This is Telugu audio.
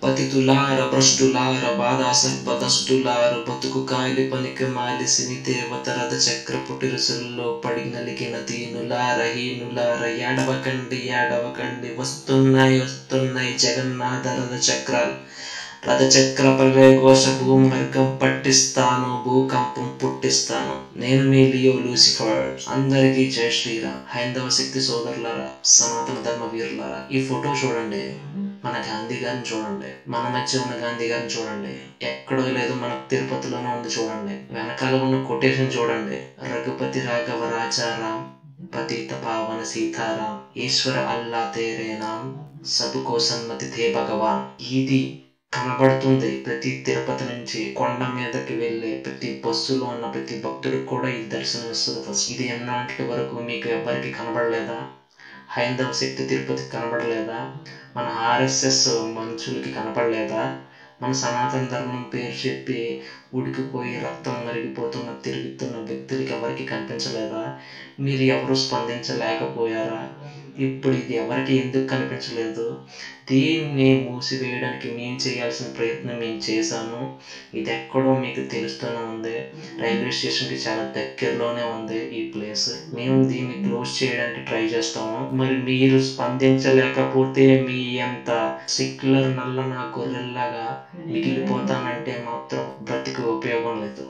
పతితులార భ్రష్టులార బాధా సర్పదష్టులార బతుకు కాయలి పనికి మాలిసిని దేవత రథ చక్ర పుటిరుసుల్లో పడి నలిగిన దీనులార హీనులార ఏడవకండి వస్తున్నాయి జగన్నాథ రథ చక్ర ప్రవేఘోష భూమార్గం పట్టిస్తాను, భూకంపం పుట్టిస్తాను. నేను మీ లియో లూసిఫర్. అందరికీ జై శ్రీరామ్. హైందవ శక్తి సోదరులారా, సనాతన ధర్మ వీరులారా, ఈ ఫోటో చూడండి. మన గాంధీ గారిని చూడండి, మన మధ్య ఉన్న గాంధీ గారిని చూడండి. ఎక్కడో లేదు, మన తిరుపతిలోనే ఉంది చూడండి. వెనకాల ఉన్న కొటేషన్ చూడండి. రఘుపతి రాఘవ రాజారాం, పతిత పావన సీతారాం, ఈశ్వర అల్లా తేరే నామ్, సబుకో సన్మతి తే భగవాన్. ఇది కనబడుతుంది ప్రతి తిరుపతి నుంచి కొండ మీదకి వెళ్ళే ప్రతి బస్సులో ఉన్న ప్రతి భక్తుడికి కూడా ఈ దర్శనం ఇస్తుంది. ఫస్ట్ ఇది ఎన్నాటి వరకు మీకు ఎవరికి కనబడలేదా? హైందవ శక్తి తిరుపతికి కనబడలేదా? మన ఆర్ఎస్ఎస్ మనుషులకి కనపడలేదా? మన సనాతన ధర్మం పేరు చెప్పి ఉడికిపోయి రక్తం తిరుగుతున్న వ్యక్తులకి ఎవరికి కనిపించలేదా? మీరు ఎవరు స్పందించలేకపోయారా? ఇప్పుడు ఇది ఎవరికి ఎందుకు కనిపించలేదు? దీన్ని మూసివేయడానికి మేము చేయాల్సిన ప్రయత్నం మేము చేశాము. ఇది ఎక్కడో మీకు తెలుస్తూనే ఉంది. రైల్వే స్టేషన్కి చాలా దగ్గరలోనే ఉంది ఈ ప్లేస్. మేము దీన్ని క్లోజ్ చేయడానికి ట్రై చేస్తాము. మరి మీరు స్పందించలేకపోతే మీ అంత సెక్యులర్ నల్ల నా గొర్రెల్లాగా మిగిలిపోతానంటే మాత్రం బ్రతికి ఉపయోగం లేదు.